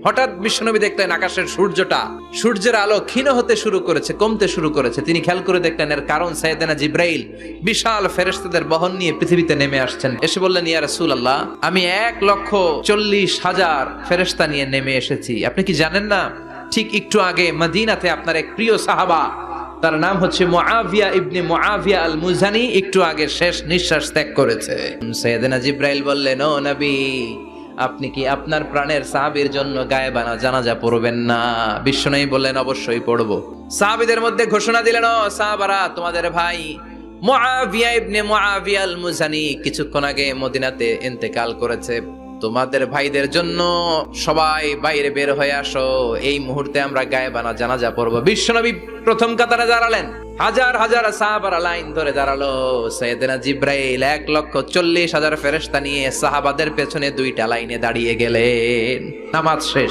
হঠাৎ বিশ্বনবী দেখলেন আকাশের সূর্যের আলো ক্ষীণ হতে শুরু করেছে, কমতে শুরু করেছে। তিনি খেয়াল করে দেখলেন এর কারণ সাইয়েদনা জিব্রাইল বিশাল ফেরেশতাদের বহন নিয়ে পৃথিবীতে নেমে আসছেন। এসে বললেন, ইয়া রাসূলুল্লাহ, আমি 1,40,000 ফেরেশতা নিয়ে নেমে এসেছি। আপনি কি জানেন না, ঠিক একটু আগে মদিনাতে আপনার এক প্রিয় সাহাবা, তার নাম হচ্ছে মুআবিয়া ইবনে মুআবিয়া আল মুজানি, একটু আগে শেষ নিঃশ্বাস ত্যাগ করেছে। সাইয়েদনা জিব্রাইল বললেন, ও নবী, আপনি কি আপনার প্রাণের সাহাবীর জন্য গায়েবানা জানাজা পড়বেন না? বিশ্বনবী বললেন, অবশ্যই পড়ব। সাহাবীদের মধ্যে ঘোষণা দিলেন, ও সাহাবারা, তোমাদের ভাই মুআবিয়া ইবনে মুআবিয়া আল মুজানি কিছুক্ষণ আগে মদিনাতে ইন্তেকাল করেছে। তোমাদের ভাইদের জন্য সবাই বাইরে বের হয়ে আসো, এই মুহূর্তে আমরা গায়েবানা জানাজা পড়ব। বিশ্বনবী প্রথম কাতারে দাঁড়ালেন, হাজার হাজার সাহাবারা লাইন ধরে দাঁড়ালো। সাইয়েদনা জিব্রাইল 1,40,000 ফেরেশতা নিয়ে সাহাবাদের পেছনে 2টা লাইনে দাঁড়িয়ে গেলেন। নামাজ শেষ।